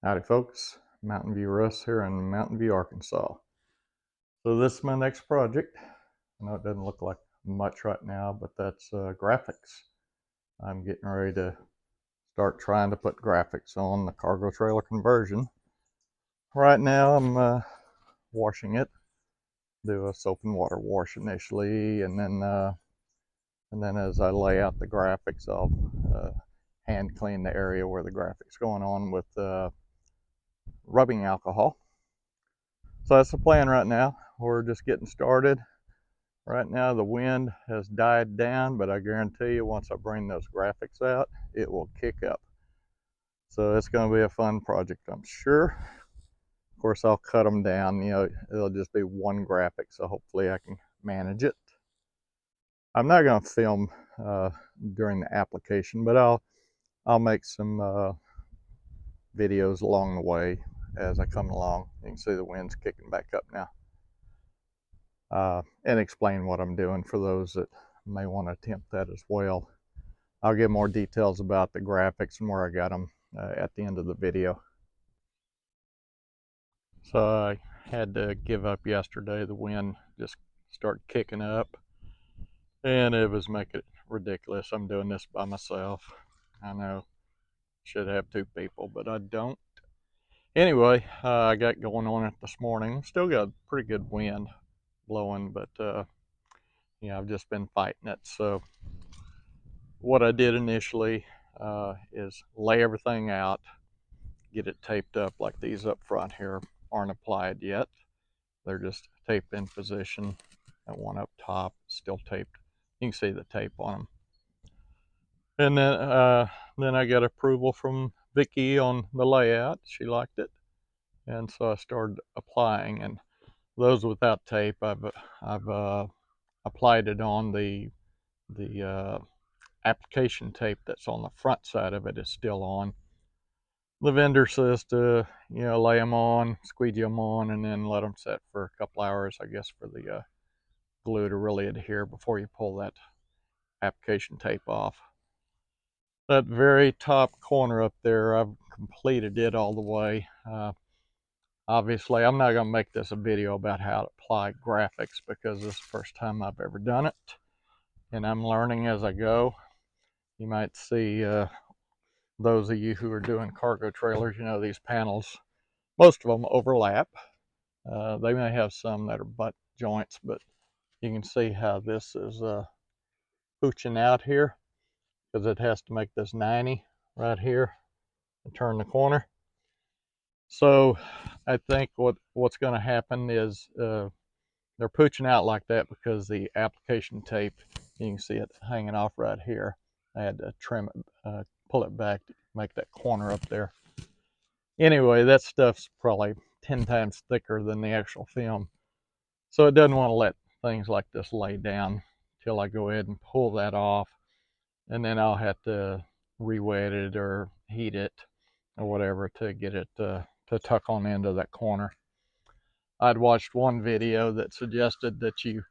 Howdy folks, Mountain View Russ here in Mountain View, Arkansas. So this is my next project. I know it doesn't look like much right now, but that's graphics. I'm getting ready to start trying to put graphics on the cargo trailer conversion. Right now I'm washing it. Do a soap and water wash initially, and then as I lay out the graphics, I'll hand clean the area where the graphics going on with rubbing alcohol. So that's the plan right now. We're just getting started. Right now the wind has died down, but I guarantee you once I bring those graphics out, it will kick up. So it's going to be a fun project, I'm sure. Of course, I'll cut them down. It'll just be one graphic, so hopefully I can manage it. I'm not going to film during the application, but I'll make some videos along the way as I come along. You can see the wind's kicking back up now. And explain what I'm doing for those that may want to attempt that as well. I'll give more details about the graphics and where I got them at the end of the video. So I had to give up yesterday. The wind just started kicking up and it was making it ridiculous. I'm doing this by myself. I know should have two people, but I don't. Anyway, I got going on it this morning. Still got a pretty good wind blowing, but I've just been fighting it. So what I did initially is lay everything out, get it taped up. Like these up front here aren't applied yet. They're just taped in position. That one up top still taped. You can see the tape on them. And then I got approval from Vicki on the layout. She liked it. And so I started applying. And those without tape, I've applied it on the application tape that's on the front side of it is still on. The vendor says to lay them on, squeegee them on, and then let them set for a couple hours, I guess, for the glue to really adhere before you pull that application tape off. That very top corner up there, I've completed it all the way. Obviously, I'm not going to make this a video about how to apply graphics because this is the first time I've ever done it, and I'm learning as I go. You might see those of you who are doing cargo trailers, these panels, most of them overlap. They may have some that are butt joints, but you can see how this is pooching out here because it has to make this 90 right here and turn the corner. So I think what's going to happen is they're pooching out like that because the application tape, you can see it hanging off right here. I had to trim it, pull it back to make that corner up there. Anyway, that stuff's probably 10 times thicker than the actual film. So it doesn't want to let things like this lay down till I go ahead and pull that off. And then I'll have to re-wet it or heat it or whatever to get it to tuck on into that corner. I'd watched one video that suggested that you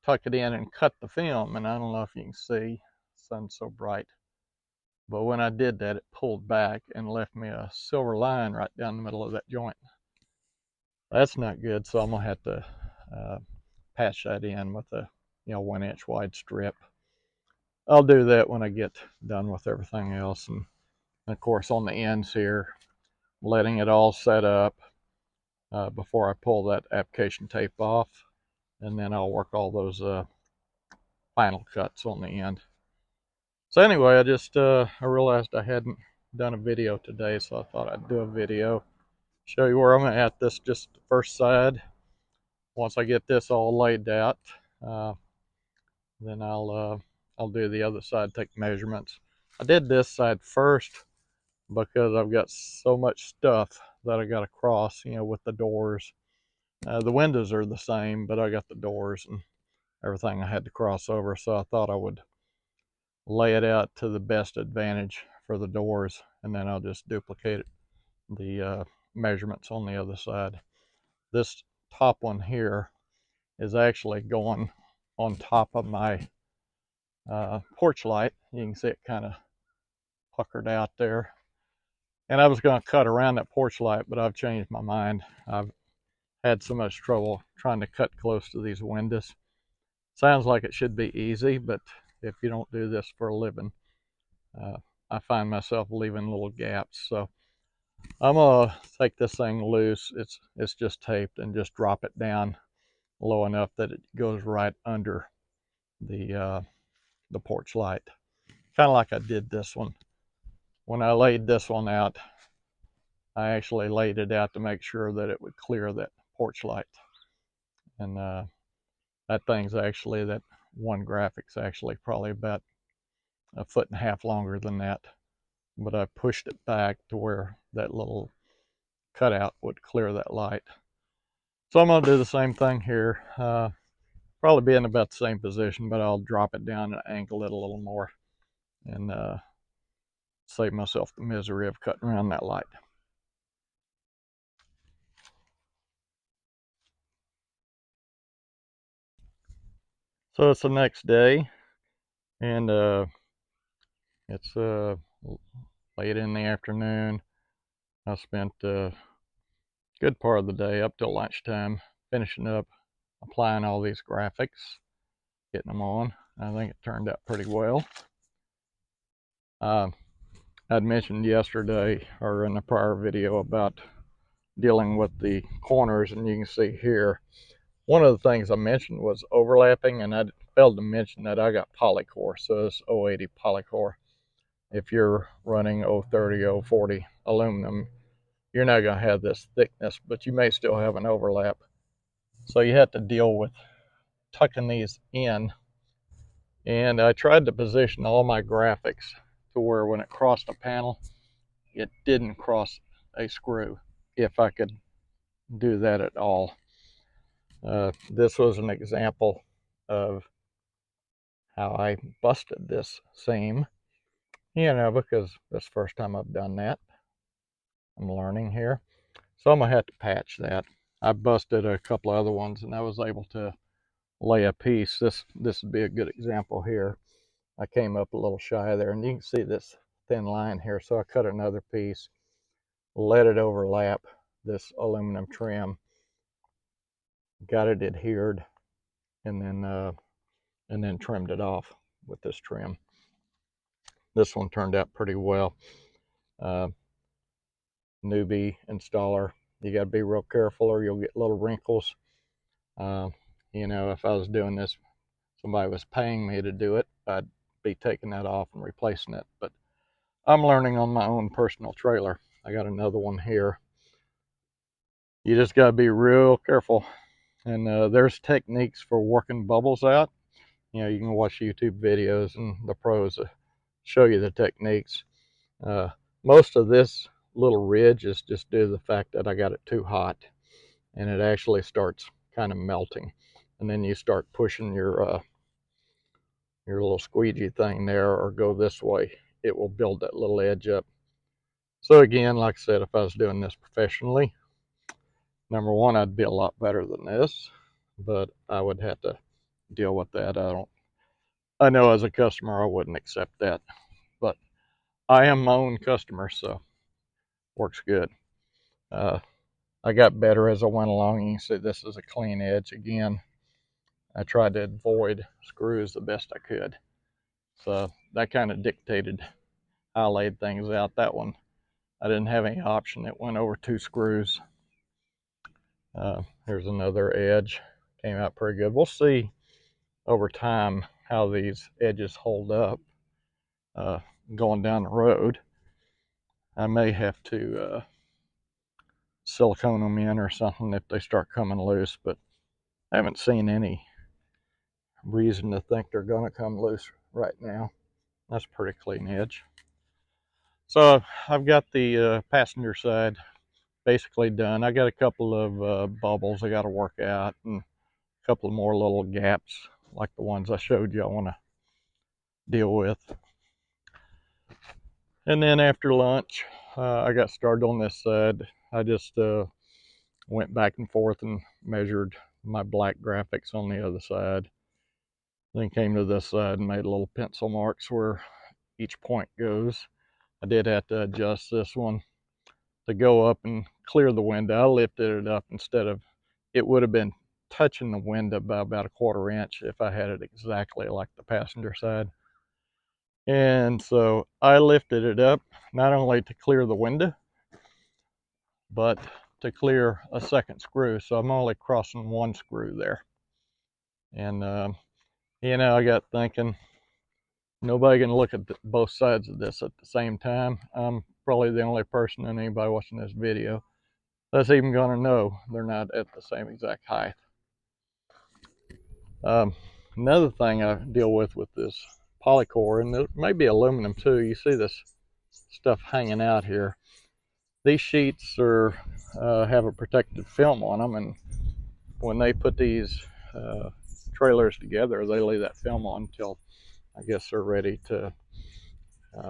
tuck it in and cut the film, and I don't know if you can see, the sun's so bright. But when I did that, it pulled back and left me a silver line right down the middle of that joint. That's not good, so I'm gonna have to patch that in with a 1-inch wide strip. I'll do that when I get done with everything else, and of course on the ends here, letting it all set up before I pull that application tape off, and then I'll work all those final cuts on the end. So anyway, I realized I hadn't done a video today, so I thought I'd do a video, show you where I'm at. This just the first side. Once I get this all laid out, then I'll do the other side, take measurements. I did this side first because I've got so much stuff that I got to cross, with the doors. The windows are the same, but I got the doors and everything I had to cross over, so I thought I would lay it out to the best advantage for the doors, and then I'll just duplicate the measurements on the other side. This top one here is actually going on top of my porch light. You can see it kind of puckered out there. And I was going to cut around that porch light, but I've changed my mind. I've had so much trouble trying to cut close to these windows. Sounds like it should be easy, but if you don't do this for a living, I find myself leaving little gaps. So I'm gonna take this thing loose. It's just taped, and just drop it down low enough that it goes right under the porch light, kind of like I did this one. When I laid this one out, I actually laid it out to make sure that it would clear that porch light. And that thing's actually, that one graphic's actually probably about 1.5 feet longer than that. But I pushed it back to where that little cutout would clear that light. So I'm going to do the same thing here. Probably be in about the same position, but I'll drop it down and angle it a little more, and save myself the misery of cutting around that light. So it's the next day, and it's late in the afternoon. I spent a good part of the day up till lunchtime finishing up applying all these graphics, getting them on. I think it turned out pretty well. I'd mentioned yesterday, or in a prior video, about dealing with the corners, and you can see here, one of the things I mentioned was overlapping, and I failed to mention that I got polycore, so it's 080 polycore. If you're running 030, 040 aluminum, you're not going to have this thickness, but you may still have an overlap. So you have to deal with tucking these in. And I tried to position all my graphics to where when it crossed a panel, it didn't cross a screw, if I could do that at all. This was an example of how I busted this seam, because it's the first time I've done that. I'm learning here. So I'm going to have to patch that. I busted a couple other ones, and I was able to lay a piece. This would be a good example here. I came up a little shy there, and you can see this thin line here. So I cut another piece, let it overlap this aluminum trim, got it adhered, and then trimmed it off with this trim. This one turned out pretty well. Newbie installer, you got to be real careful or you'll get little wrinkles. If I was doing this, somebody was paying me to do it, I'd be taking that off and replacing it. But I'm learning on my own personal trailer. I got another one here. You just got to be real careful. And there's techniques for working bubbles out. You can watch YouTube videos, and the pros show you the techniques. Most of this little ridge is just due to the fact that I got it too hot, and it actually starts kind of melting. And then you start pushing your little squeegee thing there, or go this way, it will build that little edge up. So again, like I said, if I was doing this professionally, number one, I'd be a lot better than this, but I would have to deal with that. I know as a customer I wouldn't accept that, but I am my own customer, so works good. I got better as I went along. You can see this is a clean edge. Again, I tried to avoid screws the best I could, so that kind of dictated how I laid things out. That one, I didn't have any option. It went over 2 screws. Here's another edge. Came out pretty good. We'll see over time how these edges hold up going down the road. I may have to silicone them in or something if they start coming loose, but I haven't seen any reason to think they're going to come loose right now. That's a pretty clean edge. So I've got the passenger side basically done. I got a couple of bubbles I got to work out, and a couple of more little gaps like the ones I showed you I want to deal with. And then after lunch, I got started on this side. I just went back and forth and measured my black graphics on the other side. Then came to this side and made little pencil marks where each point goes. I did have to adjust this one to go up and clear the window. I lifted it up instead of, it would have been touching the window by about a 1/4 inch if I had it exactly like the passenger side. And so I lifted it up not only to clear the window, but to clear a second screw. So I'm only crossing one screw there. And, I got thinking, nobody can look at both sides of this at the same time. I'm probably the only person and anybody watching this video that's even going to know they're not at the same exact height. Another thing I deal with this polycore, and it may be aluminum too, you see this stuff hanging out here. These sheets are have a protective film on them, and when they put these trailers together, they lay that film on until I guess they're ready to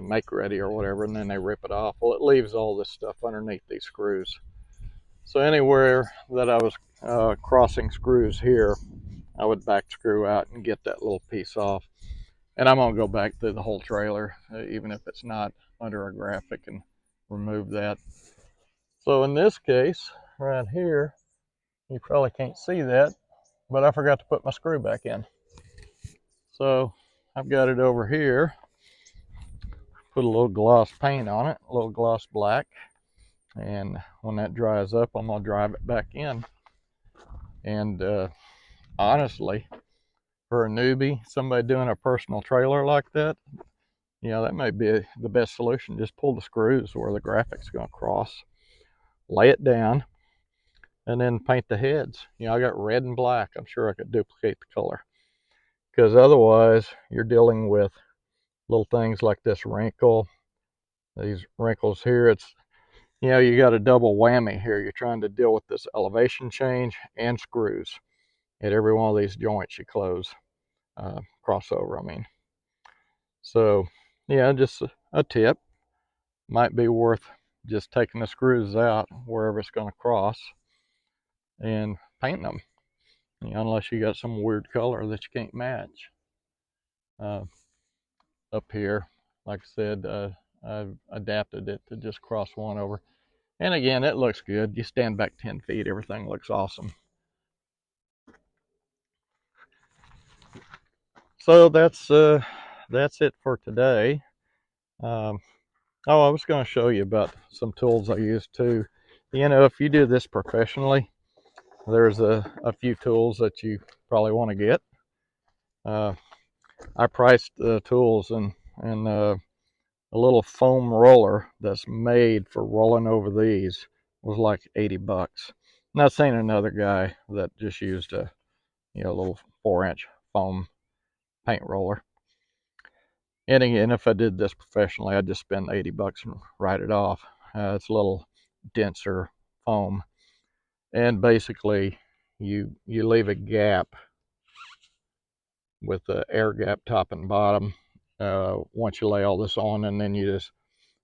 make ready or whatever, and then they rip it off. Well, it leaves all this stuff underneath these screws. So anywhere that I was crossing screws here, I would back screw out and get that little piece off. And I'm gonna go back through the whole trailer, even if it's not under a graphic, and remove that. So in this case, right here, you probably can't see that, but I forgot to put my screw back in. So I've got it over here, put a little gloss paint on it, a little gloss black, and when that dries up, I'm gonna drive it back in. And honestly, for a newbie, somebody doing a personal trailer like that, that may be the best solution. Just pull the screws where the graphic's gonna cross, lay it down, and then paint the heads. I got red and black. I'm sure I could duplicate the color, because otherwise you're dealing with little things like this wrinkle, these wrinkles here. It's, you got a double whammy here. You're trying to deal with this elevation change and screws at every one of these joints you close, crossover, I mean. So yeah, just a tip, might be worth just taking the screws out wherever it's going to cross and painting them, unless you got some weird color that you can't match. Up here, like I said, I've adapted it to just cross one over. And again, it looks good. You stand back 10 feet, everything looks awesome. So that's it for today. Oh, I was going to show you about some tools I use too. If you do this professionally, there's a few tools that you probably want to get. I priced the tools, and a little foam roller that's made for rolling over these was like 80 bucks. And I've seen another guy that just used a little 4-inch foam paint roller. And again, if I did this professionally, I'd just spend 80 bucks and write it off. It's a little denser foam, and basically you leave a gap with the air gap top and bottom once you lay all this on, and then you just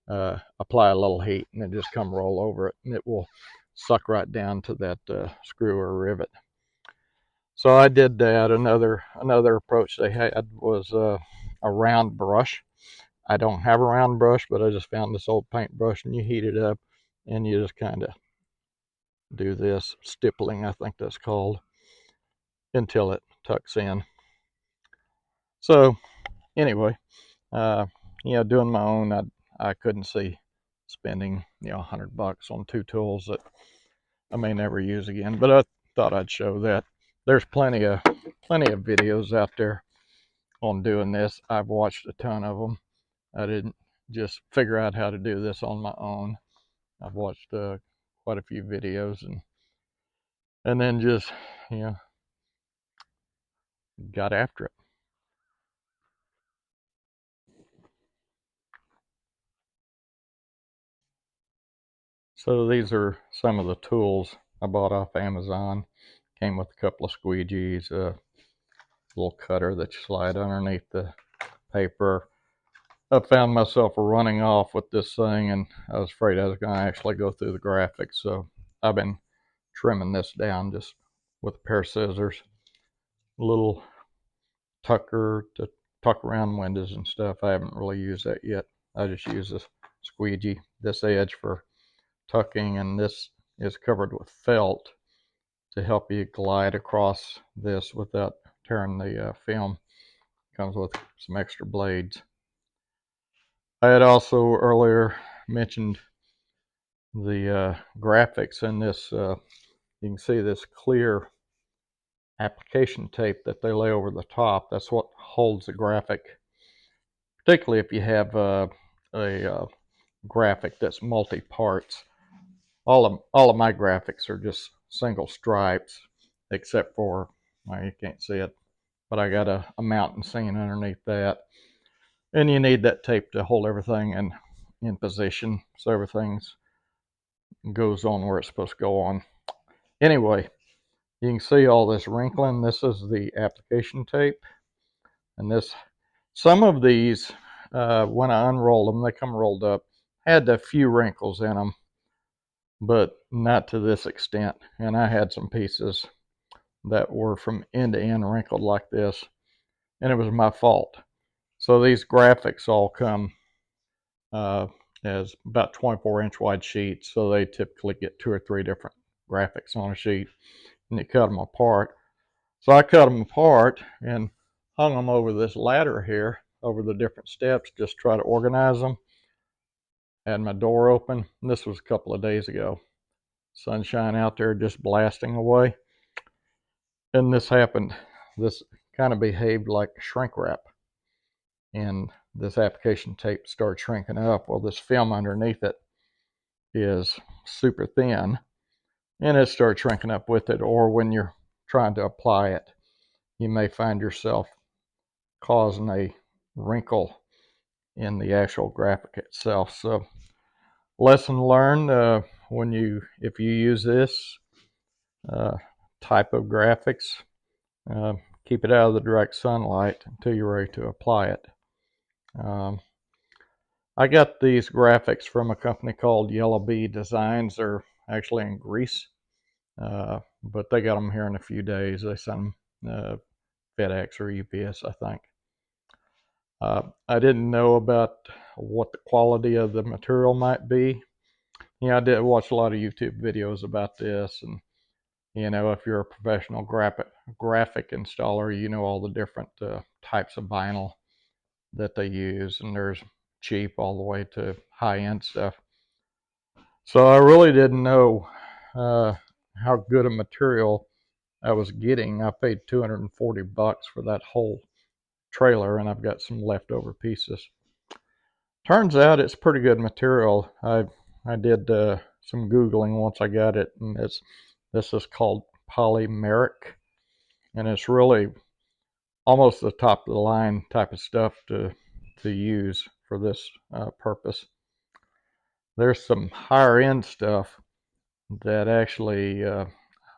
apply a little heat, and then just come roll over it, and it will suck right down to that screw or rivet. So I did that. Another approach they had was a round brush. I don't have a round brush, but I just found this old paint brush, and you heat it up, and you just kind of do this stippling, I think that's called, until it tucks in. So anyway, doing my own, I couldn't see spending $100 on 2 tools that I may never use again, but I thought I'd show that. There's plenty of videos out there on doing this. I've watched a ton of them. I didn't just figure out how to do this on my own. I've watched quite a few videos, and then just got after it. So these are some of the tools I bought off Amazon. Came with a couple of squeegees, a little cutter that you slide underneath the paper. I found myself running off with this thing, and I was afraid I was going to actually go through the graphics, so I've been trimming this down just with a pair of scissors. A little tucker to tuck around windows and stuff. I haven't really used that yet. I just use this squeegee, this edge, for tucking, and this is covered with felt to help you glide across this without tearing the film. Comes with some extra blades. I had also earlier mentioned the graphics in this. You can see this clear application tape that they lay over the top. That's what holds the graphic, particularly if you have a graphic that's multi-parts. All of my graphics are just single stripes, except for, well, you can't see it, but I got a mountain scene underneath that. And you need that tape to hold everything in position so everything goes on where it's supposed to go on. Anyway, you can see all this wrinkling. This is the application tape. And some of these, when I unrolled them, they come rolled up, had a few wrinkles in them, but not to this extent. And I had some pieces that were from end to end wrinkled like this, and it was my fault. So these graphics all come as about 24-inch wide sheets, so they typically get 2 or 3 different graphics on a sheet, and you cut them apart. So I cut them apart and hung them over this ladder here, over the different steps, just try to organize them. Had my door open. This was a couple of days ago. Sunshine out there just blasting away. And this happened. This kind of behaved like shrink wrap. And this application tape started shrinking up. Well, this film underneath it is super thin, and it started shrinking up with it. Or when you're trying to apply it, you may find yourself causing a wrinkle in the actual graphic itself. So, lesson learned: if you use this type of graphics, keep it out of the direct sunlight until you're ready to apply it. I got these graphics from a company called Yellow Bee Designs. They're actually in Greece, but they got them here in a few days. They sent them FedEx or UPS, I think. I didn't know about what the quality of the material might be. I did watch a lot of YouTube videos about this, and if you're a professional graphic installer, you know all the different types of vinyl that they use, and there's cheap all the way to high-end stuff. So I really didn't know how good a material I was getting. I paid $240 for that whole trailer, and I've got some leftover pieces. Turns out it's pretty good material. I did some Googling once I got it, and this is called polymeric, and it's really almost the top of the line type of stuff to use for this purpose. There's some higher end stuff that actually,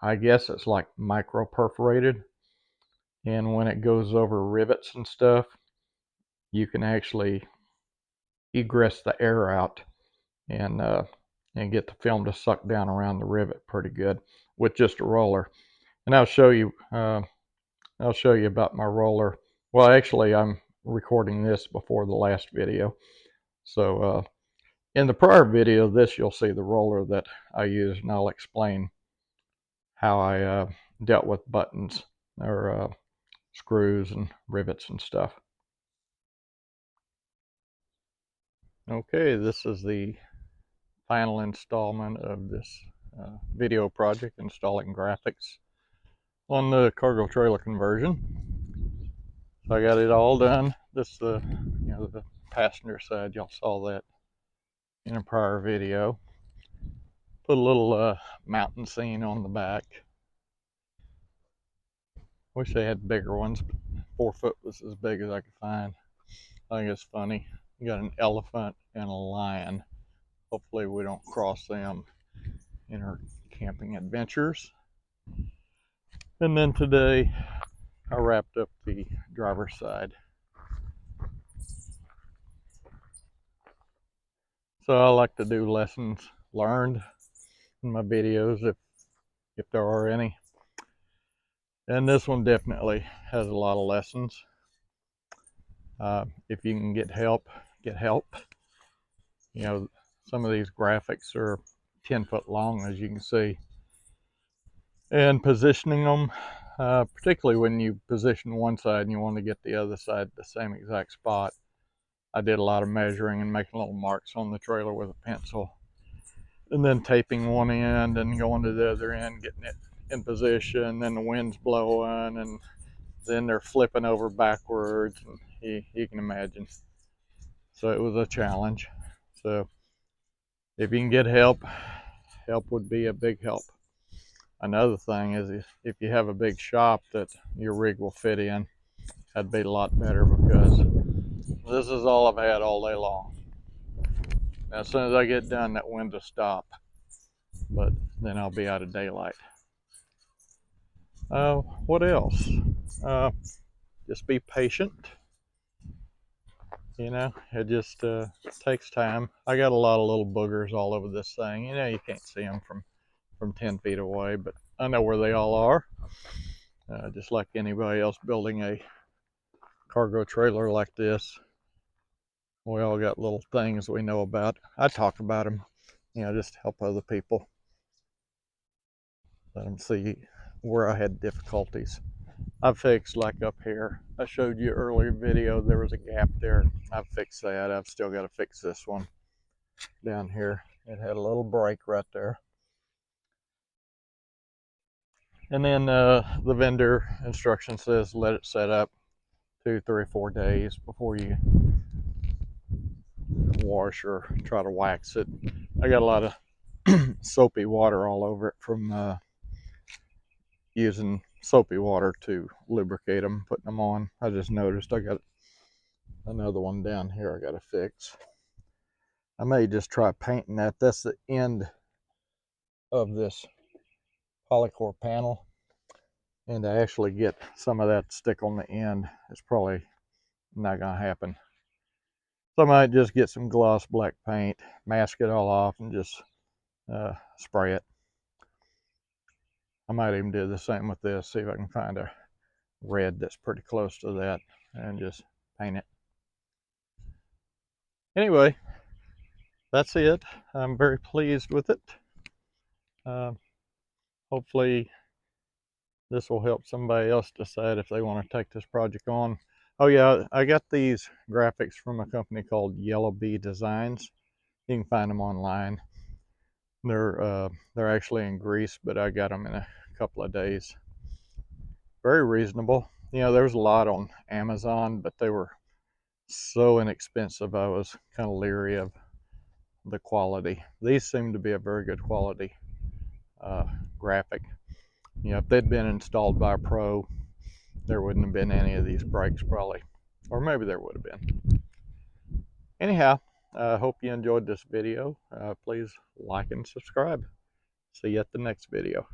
I guess it's like micro perforated, and when it goes over rivets and stuff, you can actually egress the air out and get the film to suck down around the rivet pretty good with just a roller. And I'll show you about my roller. Well, actually, I'm recording this before the last video, so in the prior video, you'll see the roller that I use, and I'll explain how I dealt with buttons or screws and rivets and stuff. Okay, this is the final installment of this video project, installing graphics on the cargo trailer conversion. So I got it all done. This is the passenger side. Y'all saw that in a prior video. Put a little mountain scene on the back. Wish they had bigger ones, but 4 foot was as big as I could find. I think it's funny. You got an elephant and a lion. Hopefully we don't cross them in our camping adventures. And then today I wrapped up the driver's side. So I like to do lessons learned in my videos if there are any. And this one definitely has a lot of lessons. If you can get help, get help. Some of these graphics are 10 foot long, as you can see. And positioning them, particularly when you position one side and you want to get the other side the same exact spot. I did a lot of measuring and making little marks on the trailer with a pencil, and then taping one end and going to the other end, getting it in position. Then the wind's blowing, and then they're flipping over backwards, and you can imagine. So it was a challenge. So if you can get help would be a big help. Another thing is if you have a big shop that your rig will fit in, that'd be a lot better, because this is all I've had all day long. Now, as soon as I get done, that wind will stop, but then I'll be out of daylight. What else? Just be patient. You know, it just takes time. I got a lot of little boogers all over this thing. You know, you can't see them from 10 feet away, but I know where they all are. Just like anybody else building a cargo trailer like this, we all got little things we know about. I talk about them, you know, just to help other people. Let them see where I had difficulties. I fixed, like up here, I showed you earlier video, there was a gap there. I've fixed that. I've still got to fix this one down here. It had a little break right there. And then the vendor instruction says let it set up 2, 3, 4 days before you wash or try to wax it. I got a lot of soapy water all over it from using soapy water to lubricate them, putting them on. I just noticed I got another one down here I got to fix. I may just try painting that. That's the end of this polycore panel, and to actually get some of that to stick on the end, it's probably not gonna happen. So I might just get some gloss black paint, mask it all off, and just spray it. I might even do the same with this, see if I can find a red that's pretty close to that and just paint it. Anyway, that's it. I'm very pleased with it. Hopefully this will help somebody else decide if they want to take this project on. Oh yeah, I got these graphics from a company called Yellow Bee Designs. You can find them online. They're actually in Greece, but I got them in a couple of days. Very reasonable. You know, there was a lot on Amazon, but they were so inexpensive, I was kind of leery of the quality. These seem to be a very good quality graphic. You know, if they'd been installed by a pro, there wouldn't have been any of these breaks probably, or maybe there would have been. Anyhow, I hope you enjoyed this video. Please like and subscribe. See you at the next video.